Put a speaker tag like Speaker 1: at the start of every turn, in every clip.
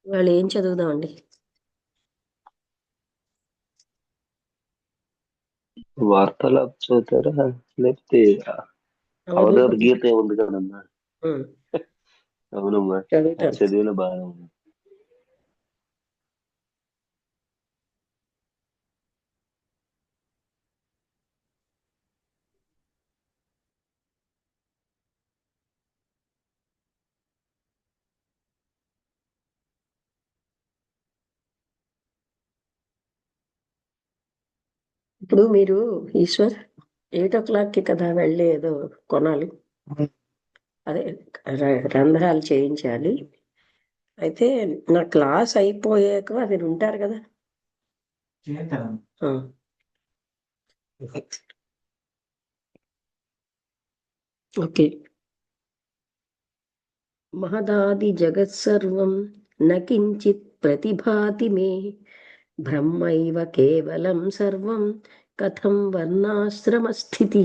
Speaker 1: వాళ్ళు ఏం చదువుదామండి?
Speaker 2: వార్తలు చదువుతారా? లేకపోతే
Speaker 1: అవధూత
Speaker 2: అవతార్ గీత ఉంది కదమ్మా.
Speaker 1: ఉమ్,
Speaker 2: అవునమ్మా. అది
Speaker 1: చదువుతాను.
Speaker 2: చదివిన బాగా ఉంది.
Speaker 1: ఇప్పుడు మీరు ఈశ్వర్ 8 o'clock కదా వెళ్ళి ఏదో కొనాలి. అదే రంధ్రాలు చేయించాలి. అయితే నా క్లాస్ అయిపోయాక అది ఉంటారు కదా. ఆ, ఓకే. మహదాది జగత్సర్వం నకించిత్ ప్రతిభాతి మే బ్రహ్మైవ కేవలం సర్వం కథం వర్ణాశ్రమ స్థితి.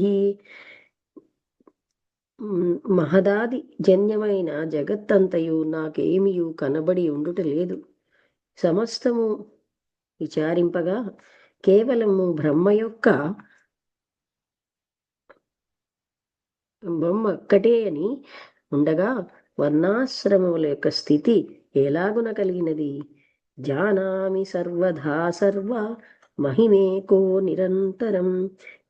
Speaker 1: మహదాది జన్యమైన జగత్తంతయు నాకేమియు కనబడి ఉండుట లేదు. సమస్తము విచారింపగా కేవలము బ్రహ్మ ఒక్కటే అని ఉండగా వర్ణాశ్రమముల యొక్క స్థితి ఎలాగున కలిగినది? జానామి సర్వధా సర్వ మహిమేకో నిరంతరం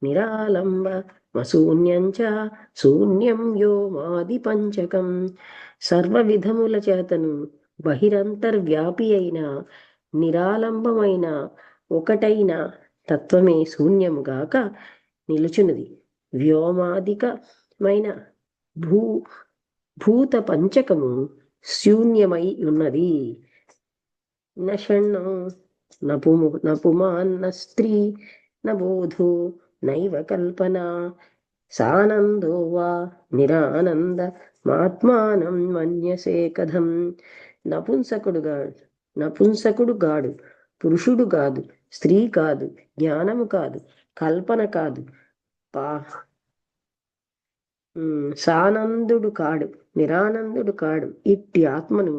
Speaker 1: నిరాలంబ వశూన్యంచ శూన్యం వ్యోమాది పంచకం. సర్వ విధముల చేతను బహిరంతర్వ్యాపి అయిన నిరాలంబమైన ఒకటైన తత్వమే శూన్యముగాక నిలుచున్నది. వ్యోమాదికమైన భూత పంచకము శూన్యమై ఉన్నది. నషణ్ణో నపుమాన్న స్త్రీ నబోధో నైవ కల్పన సానందో వా నిరానంద మాత్మానం మన్యసే కథం. నపుంసకుడు గాడు, పురుషుడు కాదు, స్త్రీ కాదు, జ్ఞానము కాదు, కల్పన కాదు, సానందుడు కాడు, నిరానందుడు కాడు. ఇట్టి ఆత్మను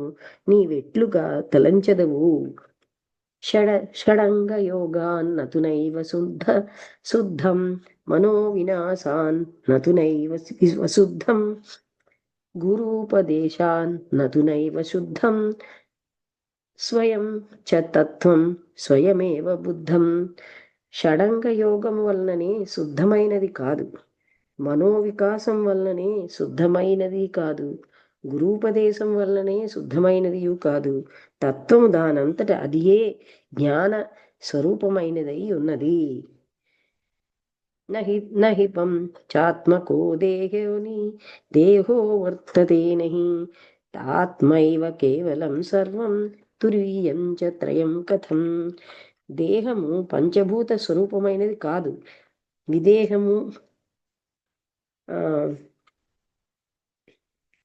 Speaker 1: నీవెట్లుగా తలంచదవు? షడంగ యోగాన్ నతునైవ శుద్ధం మనో వినాశాన్ నతునైవ వశుద్ధం గురూపదేశాన్ నతునైవ శుద్ధం స్వయం చ తత్వం స్వయమేవ బుద్ధం. షడంగ యోగం వలననే శుద్ధమైనది కాదు, మనోవికాసం వల్లనే శుద్ధమైనది కాదు, గురూపదేశం వల్లనే శుద్ధమైనది కాదు. తత్వము దానంతట అదియే జ్ఞాన స్వరూపమైనదై ఉన్నది. నహి చాత్మకో దేహో వర్తతే నహి ఆత్మైవ కేవలం సర్వం తురీయం చ త్రయం కథం. దేహము పంచభూత స్వరూపమైనది కాదు, విదేహము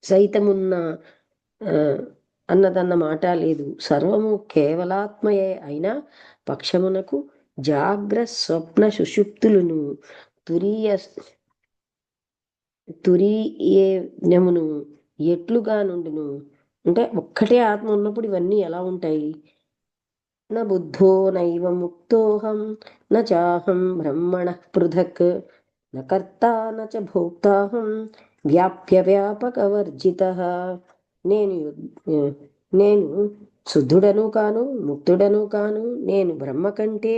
Speaker 1: సైతమున్న అన్నదన్న మాట లేదు. సర్వము కేవలాత్మయే అయినా పక్షమునకు జాగ్ర స్వప్న సుషుప్తులను తురీయమును ఎట్లుగా నుండును? అంటే ఒక్కటే ఆత్మ ఉన్నప్పుడు ఇవన్నీ ఎలా ఉంటాయి? న బుద్ధో నైవ ముక్తోహం న చాహం బ్రహ్మణ పృథక్ న కర్తా న చ భోక్తాహం వ్యాప్య వ్యాపకవర్జిత. నేను శుద్ధుడను కాను, ముక్తుడను కాను, నేను బ్రహ్మ కంటే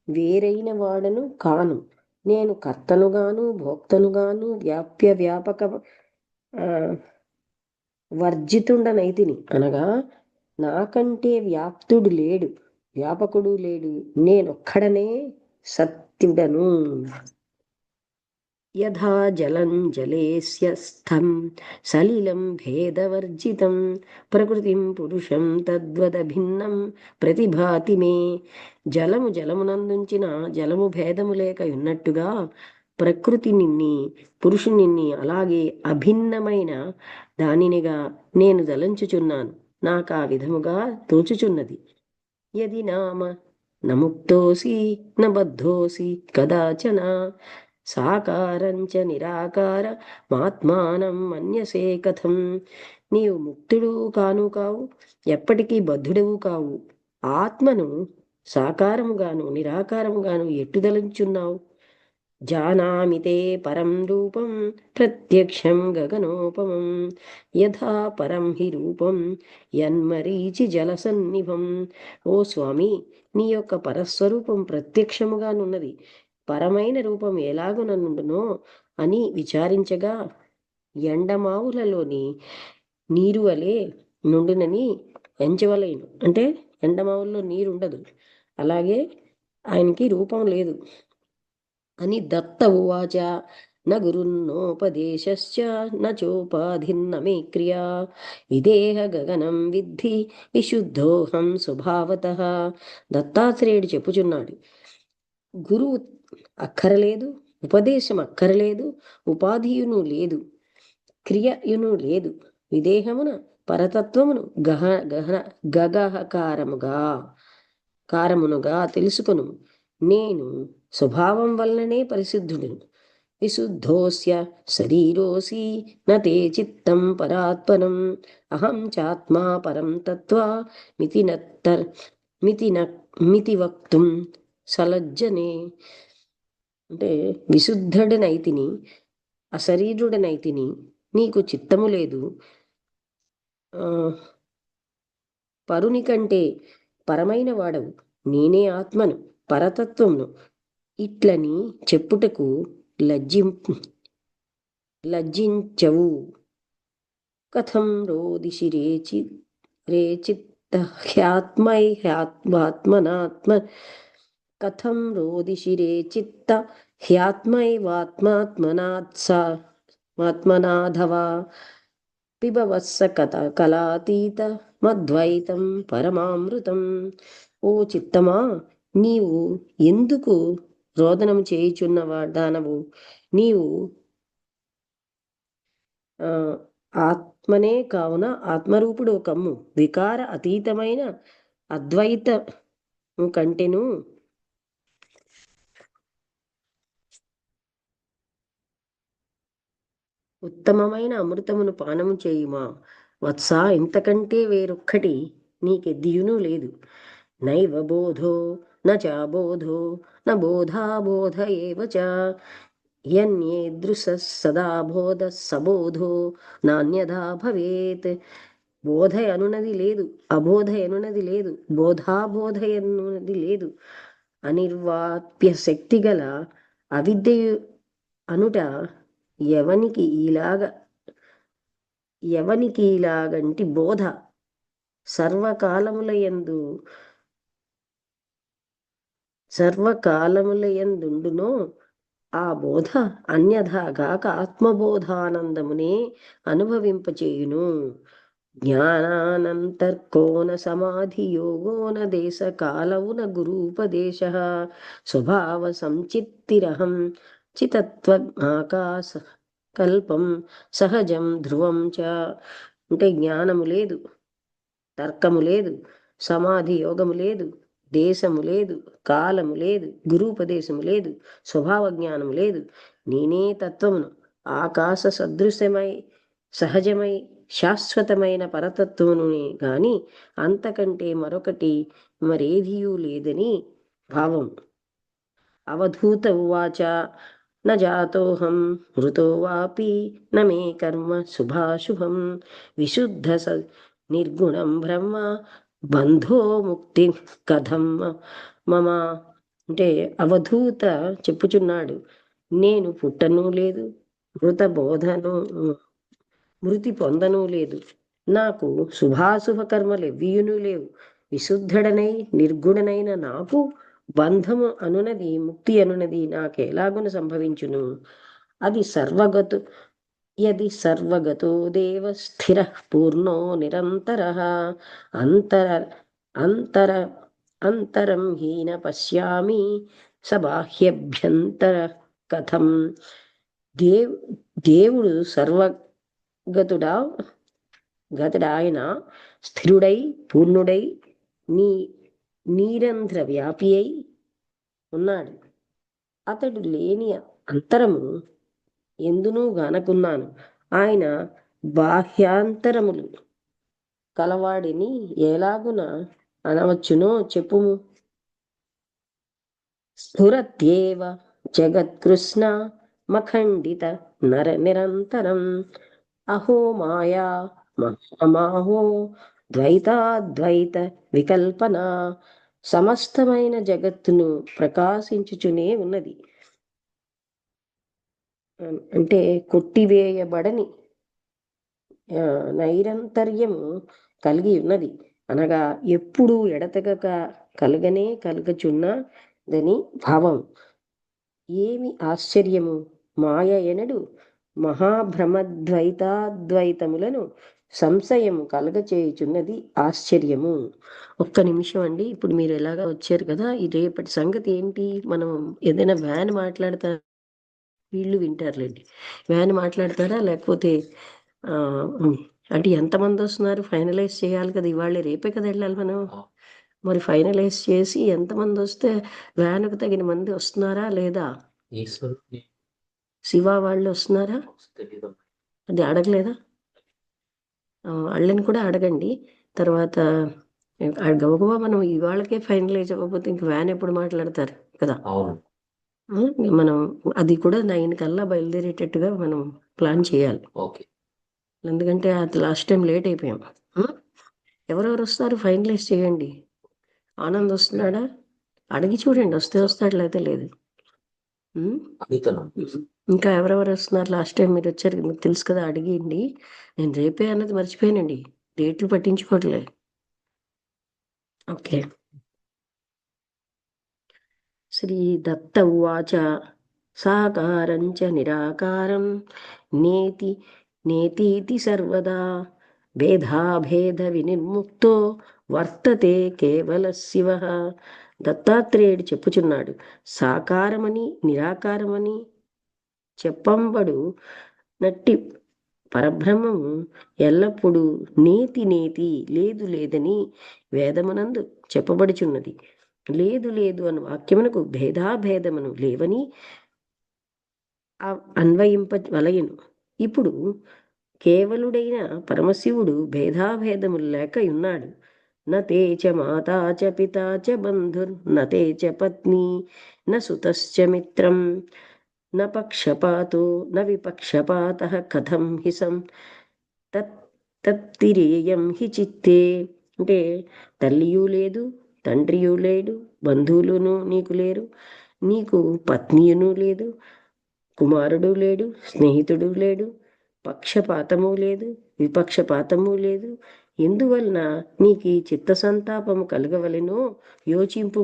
Speaker 1: వేరైన వాడను కాను, నేను కర్తనుగాను భోక్తనుగాను వ్యాప్య వ్యాపక వర్జితుండనైతిని. అనగా నాకంటే వ్యాప్తుడు లేడు, వ్యాపకుడు లేడు, నేనొక్కడనే సత్యుడను. యథా జలం జలేస్య స్థం సలిలం భేదవర్జితం ప్రకృతిం పురుషం తద్వదభిన్నం ప్రతిభాతి మే. జలమునందుంచిన జలము భేదము లేక ఉన్నట్టుగా ప్రకృతి నిన్ని పురుషునిన్ని అలాగే అభిన్నమైన దానినిగా నేను దలంచుచున్నాను. నాకు ఆ విధముగా తోచుచున్నది. యది నామ నముక్తోసి నబద్ధోసి కదాచన సాకారంచ నిరాకార మాత్మానం మన్యసే కథం. నీవు ముక్తుడు కాను కావు, ఎప్పటికీ బద్ధుడవు కావు. ఆత్మను సాకారముగాను నిరాకారముగాను ఎట్టుదలంచున్నావు. జానామితే పరం రూపం ప్రత్యక్షం గగనోపమం, యథా పరం హి రూపం యన్మరీచి జలసన్నిభం. ఓ స్వామి, నీ యొక్క పరస్వరూపం ప్రత్యక్షముగానున్నది. పరమైన రూపం ఎలాగుననుండునో అని విచారించగా ఎండమావులలోని నీరు వలె నుండునని ఎంచవలేను. అంటే ఎండమావుల్లో నీరు ఉండదు, అలాగే ఆయనకి రూపం లేదు అని దత్త ఉవాచ. న గురున్నోపదేశశ్చ న చోపాధిన్న మే క్రియా, విదేహ గగనం విద్ధి విశుద్ధోహం స్వభావతః. దత్తాత్రేయుడు చెప్పుచున్నాడు, గురువు అక్కరలేదు, ఉపదేశం అక్కరలేదు, ఉపాధియును లేదు, క్రియయును లేదు. విదేహమున పరతత్వమును కారమునుగా తెలుసుకొను. నేను స్వభావం వలననే పరిశుద్ధుడును. విశుద్ధోస్య శరీరోసి నతే చిత్తం పరాత్పరం, అహం చాత్మా పరం తత్వా మితి వక్తుం సలజ్జనే. అంటే విశుద్ధుడనైతిని, అశరీరుడనైతిని, నీకు చిత్తము లేదు, పరుని కంటే పరమైన వాడవు, నేనే ఆత్మను పరతత్వమును ఇట్లని చెప్పుటకు లజ్జించవు. కథం రోదిషి రేచిత్త హ్యాత్మైవాత్మనాత్మ కథం రోదిషి రేచిత్త హ్యాత్మైవాత్మాత్మనాథవా, పిబవత్స కలాతీత మద్వైతం పరమామృతం. ఓ చిత్తమా, నీవు ఎందుకు రోదనం చేయుచున్నవాడానవు? నీవు ఆత్మనే కావున ఆత్మరూపుడు కమ్ము. వికార అతీతమైన అద్వైత కంటెను ఉత్తమమైన అమృతమును పానము చేయుమా. వత్స, ఇంతకంటే వేరొక్కటి నీకెద్దియును లేదు. నైవ బోధో నచాబోధో నోధాబోధ ఏవ చ, యన్యేదృశ సదా బోధ సబోధో నాణ్యదా భవేత్. బోధ అనునది లేదు, అబోధ అనునది లేదు, బోధాబోధ అనునది లేదు. అనిర్వాప్య శక్తి గల అవిద్య అనుట ఎవనికి ఇలాగంటి బోధ సర్వకాలములయందుండునో ఆ బోధ అన్యథాగాక ఆత్మబోధానందమునే అనుభవింపచేయును. జ్ఞానానంతర్కోన సమాధి యోగోన దేశ కాలవున గురూపదేశ, స్వభావ సంచిత్తిరహం చితత్వమాకాశ కల్పం సహజం ధ్రువం చ. అంటే జ్ఞానము లేదు, తర్కము లేదు, సమాధి యోగము లేదు, దేశము లేదు, కాలము లేదు, గురూపదేశము లేదు, స్వభావ జ్ఞానము లేదు. నేనే తత్వమును, ఆకాశ సదృశమై సహజమై శాశ్వతమైన పరతత్వమునే గాని అంతకంటే మరొకటి మరేదియూ లేదని భావం. అవధూత ఉవాచ. న జాతోహం మృతో వాపి న మే కర్మ శుభాశుభం, విశుద్ధ నిర్గుణం బ్రహ్మ బంధో ముక్తి కథం మమ. అంటే అవధూత చెప్పుచున్నాడు, నేను పుట్టను లేదు, మృతి పొందను లేదు, నాకు శుభాశుభ కర్మలు ఎవ్వియును లేవు. విశుద్ధుడనై నిర్గుణనైన నాకు బంధము అనునది ముక్తి అనునది నాకెలాగున సంభవించును? యది సర్వగతో దేవ స్థిర పూర్ణో నిరంతర అంతరం హీన పశ్యామి సబాహ్యభ్యంతర కథం. దేవుడు గతుడాయన స్థిరుడై పూర్ణుడై నీరంధ్ర వ్యాపి అయి ఉన్నాడు. అతడు లేని అంతరము ఎందునూ గానకున్నాను. ఆయన బాహ్యాంతరములు కలవాడిని ఎలాగున అనవచ్చునో చెప్పుము. స్ఫురత్యేవ జగత్కృష్ణ మఖండిత నర నిరంతరం అహో మాయా మహామాహో ద్వైతాద్వైత వికల్పన. సమస్తమైన జగత్తును ప్రకాశించుచునే ఉన్నది. అంటే కొట్టివేయబడని నైరంతర్యము కలిగి ఉన్నది. అనగా ఎప్పుడు ఎడతెగక కలుగచున్నదని భావం. ఏమి ఆశ్చర్యము! మాయ ఎనడు మహాభ్రమద్వైతాద్వైతములను సంశయము కలగచేయుచున్నది ఆశ్చర్యము. ఒక్క నిమిషం అండి. ఇప్పుడు మీరు ఎలాగా వచ్చారు కదా, ఈ రేపటి సంగతి ఏంటి? మనం ఏదైనా వ్యాన్ మాట్లాడతా, వీళ్ళు వింటారులేండి. వ్యాన్ మాట్లాడతారా, లేకపోతే అంటే ఎంతమంది వస్తున్నారు ఫైనలైజ్ చేయాలి కదా. ఇవాళ రేపే కదా వెళ్ళాలి మనం. మరి ఫైనలైజ్ చేసి ఎంతమంది వస్తే వ్యాన్కు తగిన మంది వస్తున్నారా లేదా? శివ వాళ్ళు వస్తున్నారా? అది అడగలేదా? వాళ్ళని కూడా అడగండి. తర్వాత గబగబా మనం ఇవాళకే ఫైనలైజ్ అవ్వకపోతే ఇంక వ్యాన్ ఎప్పుడు మాట్లాడతారు కదా. మనం అది కూడా 9 కల్లా బయలుదేరేటట్టుగా మనం ప్లాన్ చేయాలి. ఎందుకంటే అది లాస్ట్ టైం లేట్ అయిపోయాం. ఎవరెవరు వస్తారు ఫైనలైజ్ చేయండి. ఆనంద్ వస్తున్నాడా? అడిగి చూడండి, వస్తే వస్తాడు, లేకపోతే లేదు. ఇంకా ఎవరెవరు వస్తున్నారు? లాస్ట్ టైం మీరు వచ్చారు, మీకు తెలుసు కదా, అడిగిండి. నేను రేపే అన్నది మర్చిపోయానండి, డేట్లు పట్టించుకోవట్లేదు. ఓకే. శ్రీ దత్త ఉవాచ సాకారం చ నిరాకారం నేతి నేతీతి సర్వదా భేదాభేద వినిర్ముక్తో వర్తతే కేవల శివ. దత్తాత్రేయుడు చెప్పుచున్నాడు, సాకారమని నిరాకారమని చెప్పంబడు నట్టి పరబ్రహ్మము ఎల్లప్పుడూ నేతి నేతి లేదు లేదని వేదమునందు చెప్పబడుచున్నది. లేదు లేదు అను వాక్యమునకు భేదాభేదమును లేవని అన్వయింపవలయను. ఇప్పుడు కేవలుడైన పరమశివుడు భేదాభేదములు లేక ఉన్నాడు. నతే చ మాతా చ పితా చ బంధుర్ నతే చ పత్ని న సుతశ్చ మిత్రం న పక్షపాతో న విపక్షపాత కథం హిసం తత్తిరేయం హి చిత్తే. అంటే తల్లియు లేదు, తండ్రియు లేడు, బంధువులును నీకు లేరు, నీకు పత్నియును లేదు, కుమారుడు లేడు, స్నేహితుడు లేడు, పక్షపాతము లేదు, విపక్షపాతము లేదు. ఎందువలన నీకు ఈ చిత్త సంతాపము కలగవలెనో యోచింపు.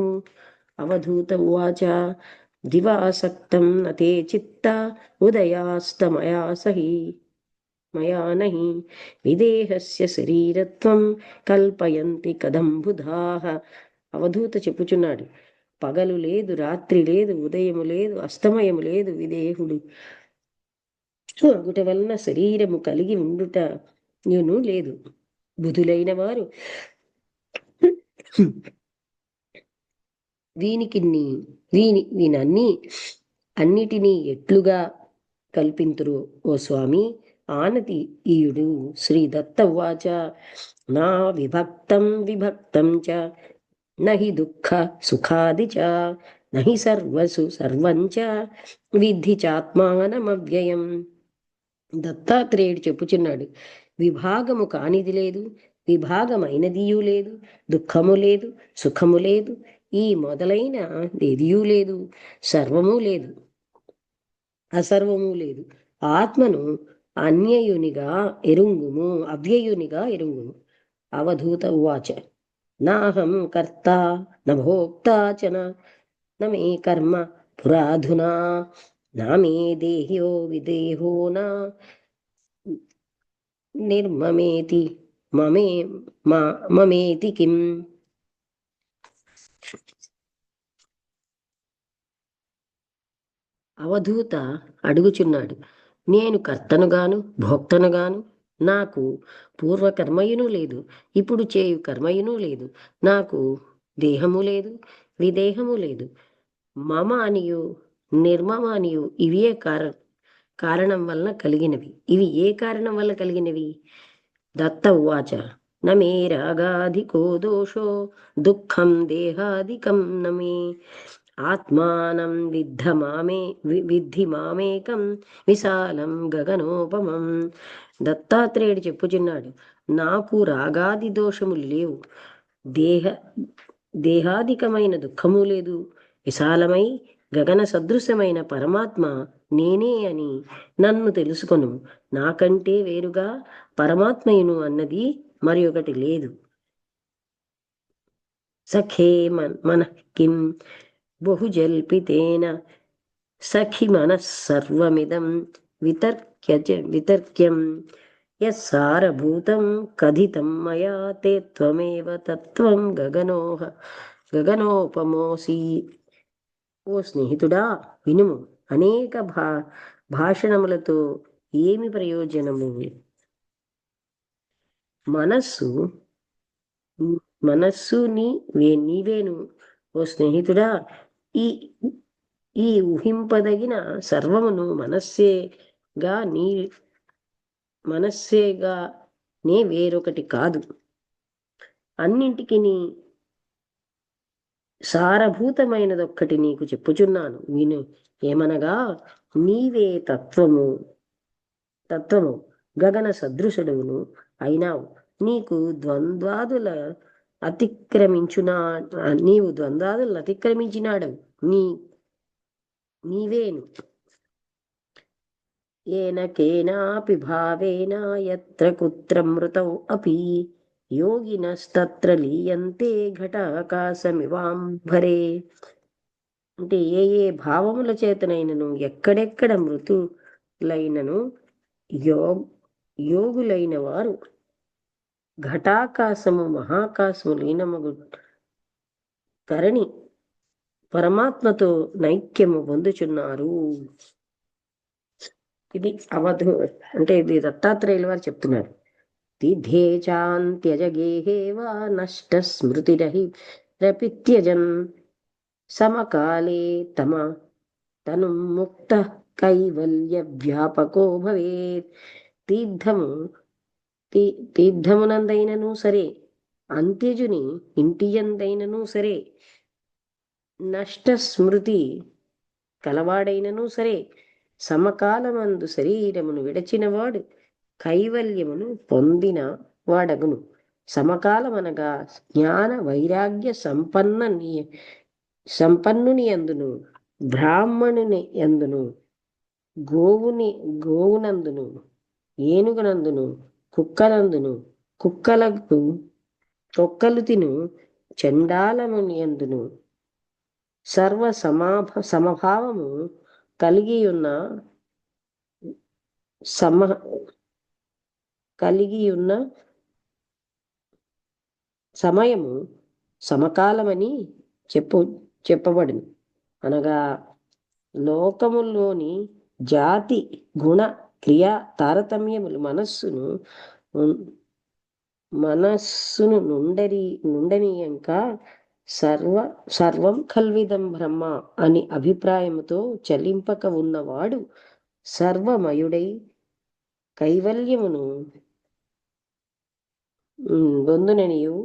Speaker 1: అవధూత ఉవాచ దివాసక్తం నతే చిత్త ఉదయాస్తమయా సహి మయా నహి విదేహస్య శరీరత్వం కల్పయంతి కదంబుధాః. అవధూత చెప్పుచున్నాడు, పగలు లేదు, రాత్రి లేదు, ఉదయము లేదు, అస్తమయము లేదు, విదేహుడు అగుట వలన శరీరము కలిగి ఉండుట లేదు. బుధులైన వారు వీనన్ని అన్నిటినీ ఎట్లుగా కల్పింతురు ఓ స్వామి. ఆనతి ఈయుడు. శ్రీ దత్త ఉవాచ నా విభక్తం విభక్తం చ నహి దుఃఖ సుఖాది చ నహి సర్వసు సర్వం చ విద్ధి చాత్మానమవ్యయం. దత్తాత్రేయుడు చెప్పుచున్నాడు, విభాగము కానిది లేదు, విభాగమైనదియూ లేదు, దుఃఖము లేదు, సుఖము లేదు, ఈ మొదలైన దేదియూ లేదు, సర్వము లేదు, అసర్వము లేదు. ఆత్మను అన్యయునిగా ఎరుంగుము, అవ్యయునిగా ఎరుంగుము. అవధూత ఉవాచ నాహం కర్త న భోక్తా చ న మే కర్మ పురాధునా నా మే దేహ్యో విదేహో నా నిర్మమేతి మమేతి కిం. అవధూత అడుగుచున్నాడు, నేను కర్తనుగాను భోక్తనుగాను, నాకు పూర్వకర్మయును లేదు, ఇప్పుడు చేయు కర్మయును లేదు, నాకు దేహము లేదు, విదేహము లేదు, మమ అనియు నిర్మమ అనియు ఇవే కారణం వలన కలిగినవి. ఇవి ఏ కారణం వల్ల కలిగినవి? దత్త ఉవాచ న మే రాగాధికో దోషో దుఃఖం దేహాదికం న మే ఆత్మానం విద్ధి మామేకం విశాలం గగనోపమం. దత్తాత్రేయుడు చెప్పుచున్నాడు, నాకు రాగాది దోషములు లేవు, దేహాధికమైన దుఃఖము లేదు, విశాలమై గగన సదృశమైన పరమాత్మ నేనే అని నన్ను తెలుసుకొను. నాకంటే వేరుగా పరమాత్మయును అన్నది మరి ఒకటి లేదు. సఖే మనః కిం బహుజల్పితేన సఖి మనః సర్వమిదం వితర్క్యం యస్సారభూతం కథితం మయా తే త్వమేవ తత్వం గగనోపమోసి. ఓ స్నేహితుడా, వినుము. అనేక భాషణములతో ఏమి ప్రయోజనము? మనస్సు నీవేను. ఓ స్నేహితుడా, ఈ ఈ ఊహింపదగిన సర్వమును మనస్సేగా నే వేరొకటి కాదు. అన్నింటికి సారభూతమైనదొక్కటి నీకు చెప్పుచున్నాను, విను. ఏమనగా, నీవే తత్వము గగన సదృశుడును అయినావు. నీవు ద్వంద్వాదుల అతిక్రమించినాడు నీవేను. ఏన కేనాపి భావేన యత్ర కుత్ర మృతౌ అపి యోగినస్తత్ర లీయంతే ఘటాకాశమివాంబరే. అంటే ఏ భావముల చేతనైనను ఎక్కడెక్కడ మృతులైనను యోగులైన వారు ఘటాకాశము మహాకాశము లీనమగు ధరణి పరమాత్మతో నైక్యము పొందుచున్నారు. ఇది అంటే ఇది దత్తాత్రేయుల వారు చెప్తున్నారు. తిథేచాంత్యజగేహేవా నష్ట స్మృతిరపిత్యజన్ సమకాలే తను ముక్త కైవల్య వ్యాపకో భవేత్. తీర్థమునందైనను సరే, అంత్యజుని ఇంటియందైనను సరే, నష్ట స్మృతి కలవాడైనను సరే, సమకాలమందు శరీరమును విడచినవాడు కైవల్యమును పొందిన వాడగును. సమకాలమనగా జ్ఞాన వైరాగ్య సంపన్నుని యందును, బ్రాహ్మణుని యందును, గోవునందును, ఏనుగునందును, కుక్కలందును, కుక్కలు తిను చండాలముని యందును సర్వ సమభావము కలిగి ఉన్న సమయము సమకాలమని చెప్పబడింది. అనగా లోకములోని జాతి గుణ క్రియా తారతమ్యములు మనస్సును నుండనీయంక సర్వం కల్విదం బ్రహ్మ అని అభిప్రాయముతో చలింపక ఉన్నవాడు సర్వమయుడై కైవల్యమును పొందుననియు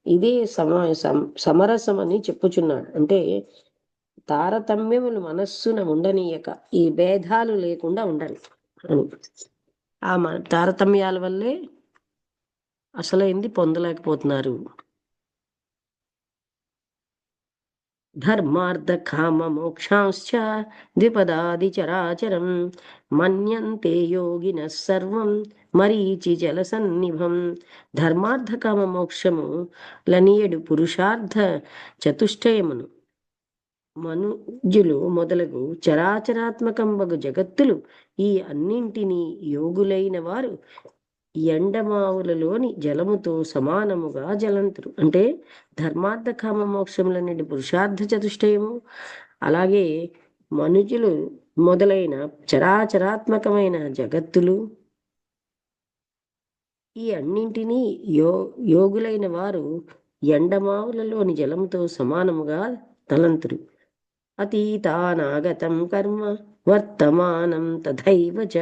Speaker 1: ఇదే సమరసమని చెప్పుచున్నాడు. అంటే తారతమ్యములు మనస్సున ఉండనీయక ఈ భేదాలు లేకుండా ఉండాలి అని. ఆ తారతమ్యాల వల్లే అసలైంది పొందలేకపోతున్నారు. ధర్మార్థ కామ మోక్షాంశ్చ ద్విపదాది చరాచరం మన్యంతే యోగిన సర్వం మరీచి జల సన్నిభం. ధర్మార్థ కామ మోక్షము లనియడు పురుషార్థ చతుష్టయమును మనుజులు మొదలగు చరాచరాత్మకంబగు జగత్తులు ఈ అన్నింటినీ యోగులైన వారు ఎండమావులలోని జలముతో సమానముగా జలంతురు. అంటే ధర్మార్థ కామ మోక్షములనేది పురుషార్థ చతుష్టయము, అలాగే మనుజులు మొదలైన చరాచరాత్మకమైన జగత్తులు ఈ అన్నింటినీ యోగులైన వారు ఎండమావులలోని జలముతో సమానముగా తలంతురు. అతీతానాగతం కర్మ వర్తమానం తథైవ చ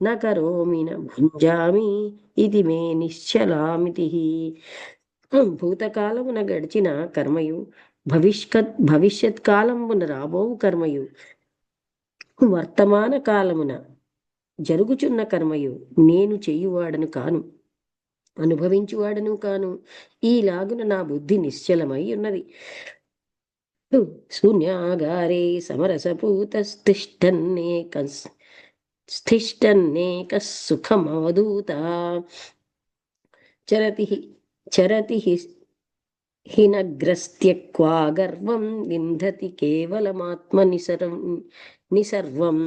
Speaker 1: న కరోమి న భుంజామి ఇది మే నిశ్చలామితి. భూతకాలమున గడిచిన కర్మయు భవిష్యత్ కాలమున రాబోవు కర్మయు వర్తమాన కాలమున జరుగుచున్న కర్మయు నేను చేయువాడను కాను, అనుభవించువాడను కాను. ఈలాగున నా బుద్ధి నిశ్చలమై ఉన్నది. శూన్యాగారే సమరసపూతస్థిష్టన్నేక సుఖమవధూత చరతి హినగ్రస్త్యక్వా గర్వం వింధతి కేవలమాత్మ నిసర్వం.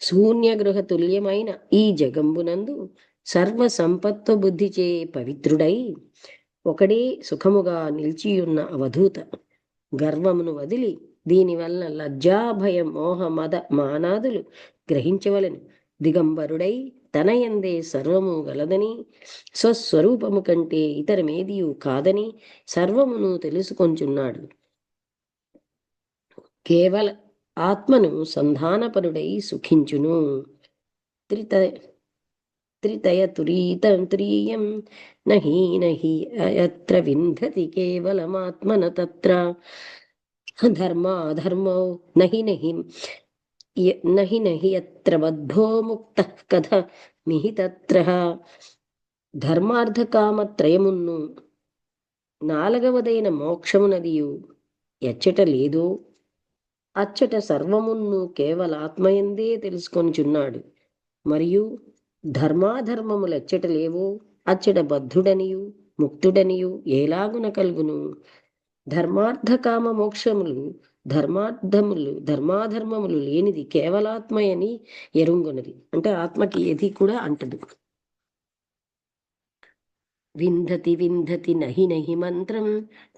Speaker 1: శూన్యగృహ తుల్యమైన ఈ జగంబునందు సర్వ సంపత్వ బుద్ధిచే పవిత్రుడై ఒకడే సుఖముగా నిలిచియున్న అవధూత గర్వమును వదిలి దీనివల్ల లజ్జా భయం మోహ మద మానాదులు గ్రహించవలెను. దిగంబరుడై తన యందే సర్వము గలదని, స్వస్వరూపము కంటే ఇతరమేదియు కాదని సర్వమును తెలుసుకొంచున్నాడు. కేవల ఆత్మను సంధానపరుడై సుఖించును. త్రితయతురీయం నహి అయత్ర వింధతి కేవలమాత్మన తత్ర ధర్మాధర్మో నహి అత్ర బద్ధో ముక్తః కథమిహి తత్ర. ధర్మార్థకామత్రయమును నాలుగవదైన మోక్షమునదియు ఎచ్చట లేదో అచ్చట సర్వమును కేవలాత్మయందే తెలుసుకొనిచున్నాడు. మరియు ధర్మాధర్మములెచ్చట లేవో అచ్చట బద్ధుడనియు ముక్తుడనియు ఏలాగున కలుగును. ధర్మార్థకామ మోక్షములు ధర్మాధర్మములు లేనిది కేవలాత్మయని ఎరుంగునది. అంటే ఆత్మకి ఏది కూడా అంటదు. వింధతి వింధతి నహి మంత్రం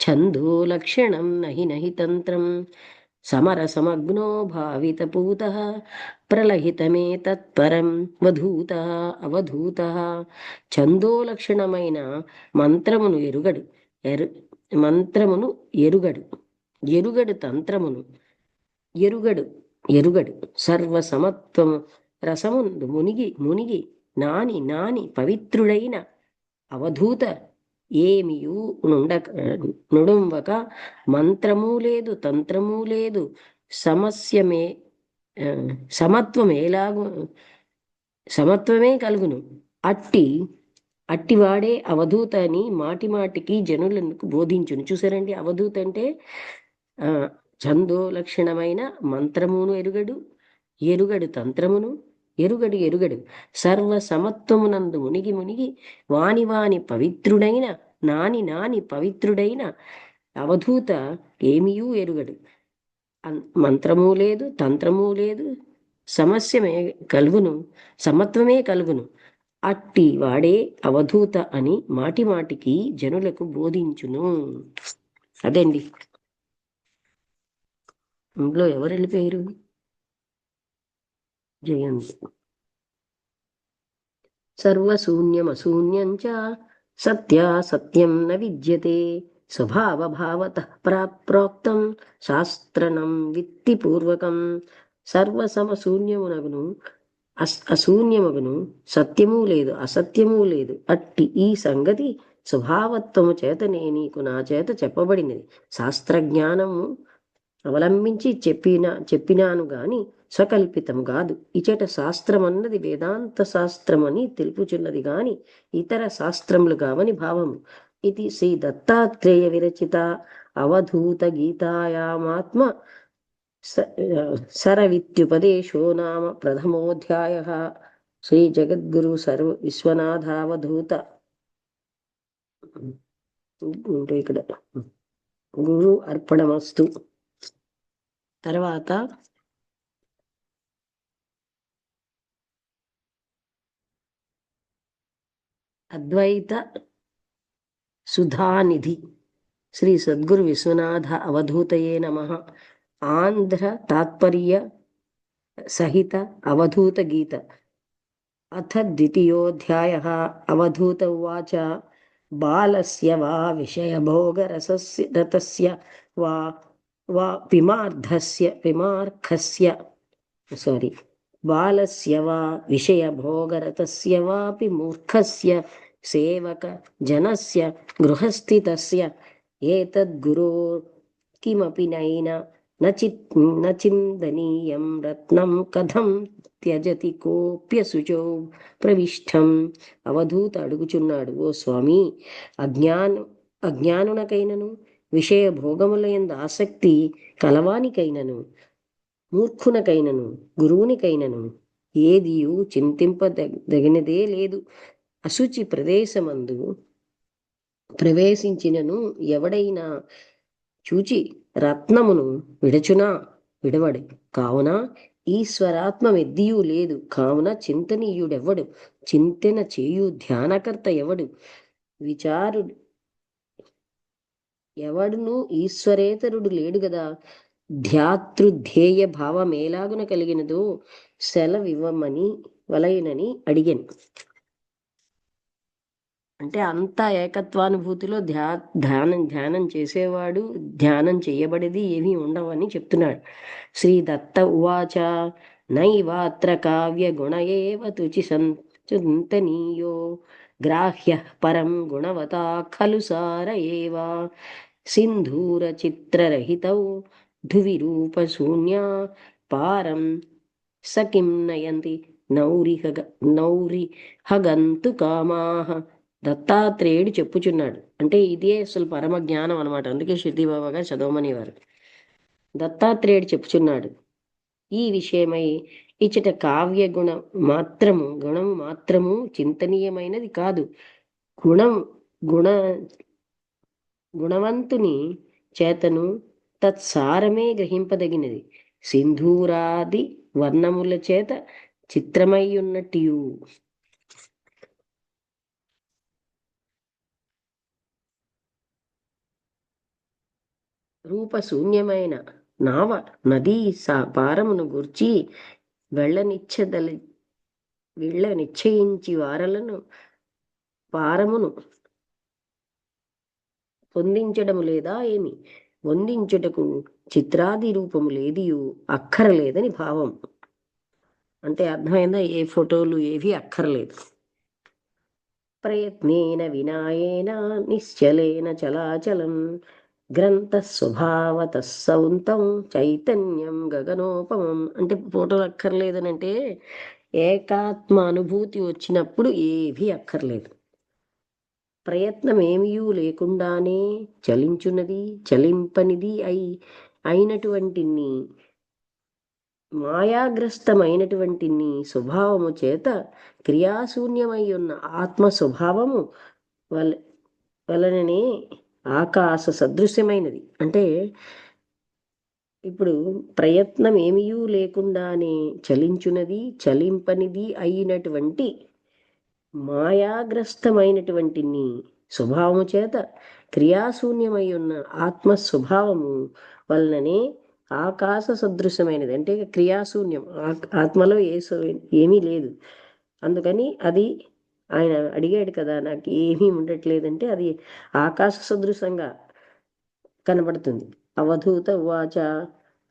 Speaker 1: ఛందో లక్షణం నహి తంత్రం సమరసమగ్నో భావితపూతః ప్రలహితమే తత్పరం వధూత అవధూత. ఛందోలక్షణమైన మంత్రమును ఎరుగడు తంత్రమును ఎరుగడు సర్వసమత్వము రసముందు మునిగి నాని పవిత్రుడైన అవధూత ఏమియు నుడుంవక మంత్రము లేదు తంత్రము లేదు సమత్వమే కలుగును. అట్టివాడే అవధూత అని మాటికి జనులకు బోధించును. చూసారండి, అవధూత అంటే ఛందో లక్షణమైన మంత్రమును ఎరుగడు తంత్రమును ఎరుగడు సర్వ సమత్వమునందు మునిగి వాని పవిత్రుడైన నాని పవిత్రుడైన అవధూత ఏమియూ ఎరుగడు. మంత్రము లేదు, తంత్రము లేదు, సమత్వమే కలుగును. అట్టి వాడే అవధూత అని మాటికి జనులకు బోధించును. అదండి. ఇంట్లో ఎవరు వెళ్ళిపోయారు? జయంతి. సర్వశూన్యమశూన్యం చ సత్యం న విద్యతే స్వభావతః ప్రోక్తం శాస్త్రణం విత్తి పూర్వకం. సర్వసమశూన్యమునగును అశూన్యమగును, సత్యము లేదు అసత్యము లేదు. అట్టి ఈ సంగతి స్వభావత్వము చేతనే నీకు నా చేత చెప్పబడినది. శాస్త్రజ్ఞానము అవలంబించి చెప్పినాను గాని స్వకల్పితం కాదు. ఇచట శాస్త్రమన్నది వేదాంత శాస్త్రమని తెలుపుచున్నది గాని ఇతర శాస్త్రములు కావని భావము. ఇది శ్రీ దత్తాత్రేయ విరచిత అవధూత గీతాయామాత్మ సరవిత్యుపదేశో నామ ప్రథమోధ్యాయః. శ్రీ జగద్గురు సర్వ విశ్వనాథావధూత ఇక్కడ గురు అర్పణమస్తు. తర్వాత అద్వైత సుధానిధి శ్రీ సద్గురు విశ్వనాథ అవధూతయే నమః. ఆంధ్ర తాత్పర్య సహిత అవధూత గీత. అథ ద్వితీయోధ్యాయః. అవధూత ఉవాచ బాలస్య వా విషయభోగరసస్య వా వా విమార్ఖస్య బాలస్య వా విషయభోగరతస్య వాపి మూర్ఖస్య సేవక జనస్య గృహస్థితస్య ఏతద్గురో కిమపి నైన నచిందనీయం రత్నం కథం త్యజతి కోప్యశుచో ప్రవిష్టం. అవధూత అడుగుచున్నాడు, ఓ స్వామి, అజ్ఞానునకైనను విషయ భోగములయందు ఆసక్తి కలవానికైనను మూర్ఖునకైనను గురువునికైనను ఏదియు చింతింపదగినదే లేదు. అశుచి ప్రదేశమందు ప్రవేశించినను ఎవడైనా చూచి రత్నమును విడచునా విడవడు. కావున ఈశ్వరాత్మమెద్దియూ లేదు. కావున చింతనీయుడెవడు? చింతన చేయు ధ్యానకర్త ఎవడు? విచారుడు ఎవడును ఈశ్వరేతరుడు లేడు గదా. ధ్యాతృధ్యేయ భావమేలాగున కలిగినదో సెలవివ్వమని వలయునని అడిగాను. అంటే అంతా ఏకత్వానుభూతిలో ధ్యానం చేసేవాడు, ధ్యానం చేయబడేది ఏమీ ఉండవని చెప్తున్నాడు. శ్రీ దత్త ఉవాచ నైవాత్ర కావ్య గుణ ఏవ తుచి సంచింతనీయో గ్రాహ్య పరం గుణవతా ఖలు సార ఏవ సింధూర చిత్రరహితౌ ధువి రూప శూన్యా పారం సకిం నయంతి నౌరిహగంతు కామాహ. దత్తాత్రేయుడు చెప్పుచున్నాడు. అంటే ఇదే అసలు పరమ జ్ఞానం అనమాట. అందుకే షిర్డీబాబా గారు చదవమనేవారు. దత్తాత్రేయుడు చెప్పుచున్నాడు, ఈ విషయమై ఇచ్చట కావ్య గుణము మాత్రము చింతనీయమైనది కాదు. గుణవంతుని చేతను తత్సారమే గ్రహింపదగినది. సింధూరాది వర్ణముల చేత చిత్రమయ్యున్నట్టు రూపశూన్యమైన నావ నదీ పారమును గూర్చి వెళ్ళ నిశ్చయించి వారలను పారమును పొందించడము లేదా ఏమి? పొందించుటకు చిత్రాది రూపము లేదియు అక్కరలేదని భావం. అంటే అర్థమైందా? ఏ ఫోటోలు ఏవి అక్కర్లేదు. ప్రయత్నేన వినాయేన నిశ్చలేన చలాచలం గ్రంథ స్వభావత సౌంతం చైతన్యం గగనోపమం. అంటే ఫోటోలు అక్కర్లేదని అంటే ఏకాత్మ అనుభూతి వచ్చినప్పుడు ఏవి అక్కర్లేదు. ప్రయత్నం ఏమీయూ లేకుండానే చలించున్నది, చలింపనిది అయినటువంటి మాయాగ్రస్తమైనటువంటి స్వభావము చేత క్రియాశూన్యమై ఉన్న ఆత్మ స్వభావము వలననే ఆకాశ సదృశ్యమైనది. అంటే ఇప్పుడు ప్రయత్నం ఏమీయూ లేకుండానే చలించున్నది, చలింపనిది అయినటువంటి మాయాగ్రస్తమైనటువంటి స్వభావము చేత క్రియాశూన్యమై ఉన్న ఆత్మ స్వభావము వలననే ఆకాశ సదృశ్యమైనది. అంటే క్రియాశూన్యం, ఆత్మలో ఏమీ లేదు. అందుకని అది ఆయన అడిగాడు కదా, నాకు ఏమీ ఉండట్లేదంటే అది ఆకాశ సదృశంగా కనబడుతుంది. అవధూత ఉవాచ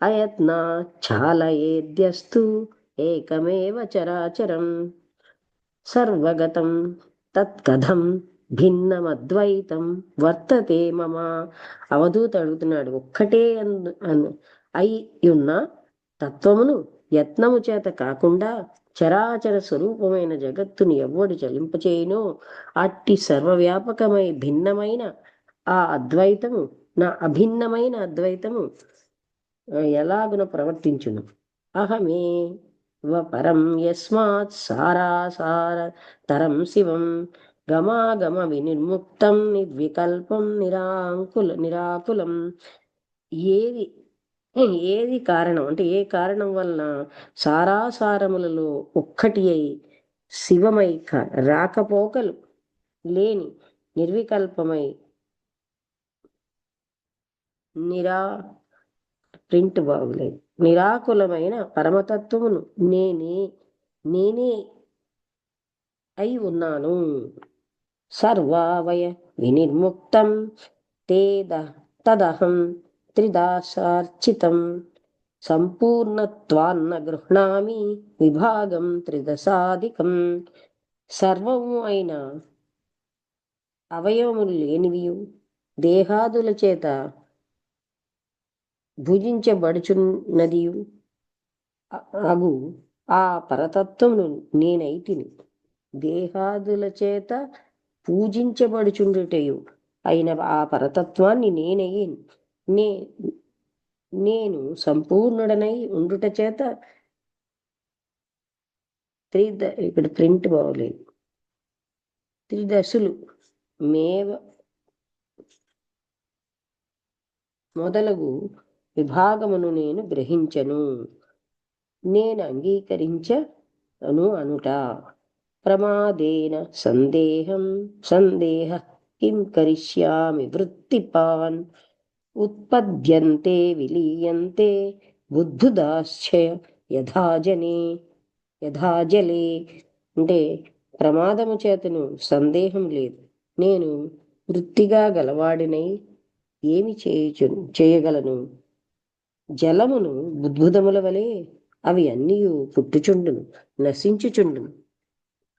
Speaker 1: అయత్న చాలయేద్యస్తు ఏకమేవ చరాచరం సర్వగతం తత్కథం భిన్నమద్వైతం వర్తతే మమ. అవధూత అడుగుతున్నాడు, ఒక్కటే అయి ఉన్న తత్వమును యత్నము చేత కాకుండా చరాచర స్వరూపమైన జగత్తుని ఎవ్వడు చలింపచేయునో అట్టి సర్వవ్యాపకమై భిన్నమైన ఆ అద్వైతము, నా అభిన్నమైన అద్వైతము ఎలాగున ప్రవర్తించును. అహమే పరం యస్మాత్ సారాసార తరం శివం గమాగమ వినిర్ముక్తం నిర్వికల్పం నిరాకులం. ఏది కారణం అంటే ఏ కారణం వలన సారాసారములలో ఒక్కటి అయి శివమై రాకపోకలు లేని నిర్వికల్పమై ప్రింట్ బాగులేదు నిరాకులమైన పరమతత్వమును నేనే అయి ఉన్నాను. సర్వావయ వినిర్ముక్తం తదహం త్రిదాశార్చితం సంపూర్ణత్వాన్న గృహ్ణామి విభాగం త్రిదశాధికం. సర్వము అయిన అవయవములు లేనివియు దేహాదుల చేత భుజించబడుచున్నదియు అగు ఆ పరతత్వమును నేనైతిని. దేహాదుల చేత పూజించబడుచుండుటయు అయిన ఆ పరతత్వాన్ని నేనయ్యేను. నేను సంపూర్ణుడనై ఉండుట చేత ఇక్కడ ప్రింట్ బాగోలేదు. త్రిదశలు మేవ మొదలగు విభాగమును నేను గ్రహించను, నేను అంగీకరించను అనుట. ప్రమాదేన సందేహ కిం కరిష్యామి వృత్తిపాన్ ఉత్పద్యంతే విలీయంతే బుద్ధుదాశ్చయ యథాజలే. అంటే ప్రమాదము చేతను సందేహం లేదు, నేను వృత్తిగా గలవాడినై ఏమి చేయగలను. జలమును బుద్భుదముల వలె అవి అన్నీ పుట్టుచుండును, నశించుచుండును.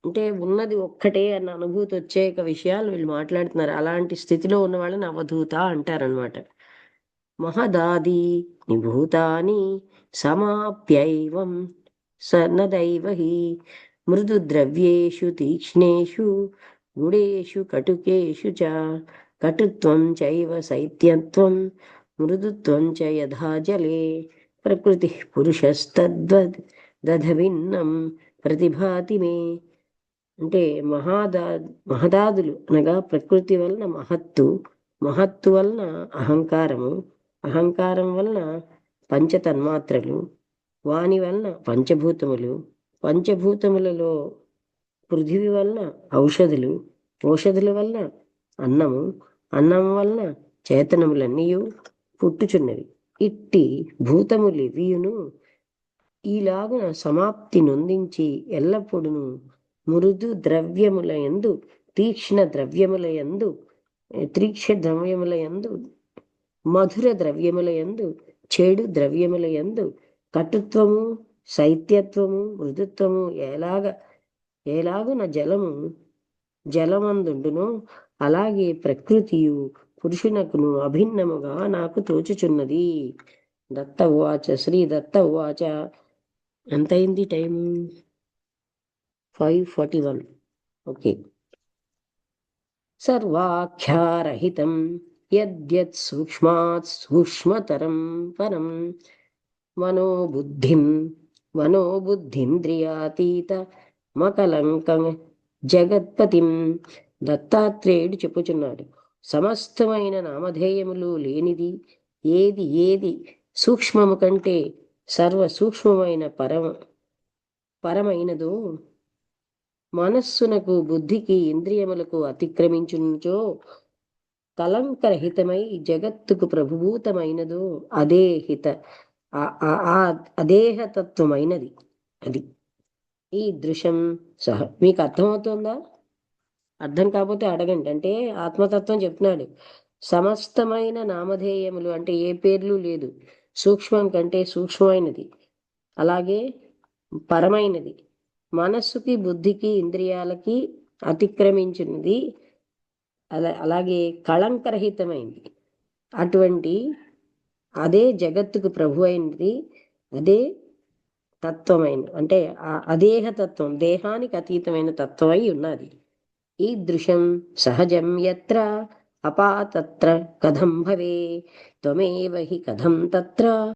Speaker 1: అంటే ఉన్నది ఒక్కటే అన్న అనుభూతి వచ్చేక విషయాలు వీళ్ళు మాట్లాడుతున్నారు. అలాంటి స్థితిలో ఉన్న వాళ్ళని అవధూత అంటారనమాట. మహదాది నిభూతాని సమాప్యైవం సనదైవ హి మృదు ద్రవ్యేషు తీక్ష్ణేషు గుడేషు కటుకేషు చ కటుత్వం చైవ శైత్యత్వం మృదుత్వం చ యథా జలే ప్రకృతి పురుషస్తద్వదభిన్నం ప్రతిభాతి మే. అంటే మహదాదులు అనగా ప్రకృతి వలన మహత్తు వలన అహంకారం వలన పంచతన్మాత్రలు, వాని వలన పంచభూతములు, పంచభూతములలో పృథివీ వలన ఔషధుల వలన అన్నం వలన చేతనములన్నీ పుట్టుచున్నవి. ఇట్టి భూతములివియును ఈలాగున సమాప్తి నొందించి ఎల్లప్పుడూ మృదు ద్రవ్యములయందు తీక్ష్ణ ద్రవ్యములయందు మధుర ద్రవ్యములయందు చెడు ద్రవ్యములయందు కటుత్వము శైత్యత్వము మృదుత్వము ఎలాగున జలమందుండునో అలాగే ప్రకృతియు పురుషునకును అభిన్నముగా నాకు తోచుచున్నది. దత్త ఉవాచ. శ్రీ దత్త ఉవాచ. ఎంతైంది టైము? 5:41. ఓకే. సర్వాఖ్యారహితం యద్యత్ సూక్ష్మాత్ సూక్ష్మతరం పరం మనోబుద్ధింద్రియాతీత మకలంకం జగత్పతిం. దత్తాత్రేయుడు చెప్పుచున్నాడు, సమస్తమైన నామధేయములు లేనిది ఏది సూక్ష్మము కంటే సర్వ సూక్ష్మమైన పరమైనదో మనస్సునకు బుద్ధికి ఇంద్రియములకు అతిక్రమించుచో కలంకరహితమై జగత్తుకు ప్రభుభూతమైనదో అదేహతత్వమైనది. అది ఈ దృశ్యం మీకు అర్థమవుతుందా? అర్థం కాకపోతే అడగండి. అంటే ఆత్మతత్వం చెప్తున్నాడు. సమస్తమైన నామధేయములు అంటే ఏ పేర్లు లేదు, సూక్ష్మం కంటే సూక్ష్మమైనది, అలాగే పరమైనది, మనస్సుకి బుద్ధికి ఇంద్రియాలకి అతిక్రమించినది, అలాగే కళంకరహితమైనది. అటువంటి అదే జగత్తుకు ప్రభు అయినది, అదే తత్వమైన అంటే అదేహతత్వం, దేహానికి అతీతమైన తత్వమై ఉన్నది. ఈదృశం సహజం యత్ర అపాతత్ర కథం భవే త్వమేవ హి కథం తత్ర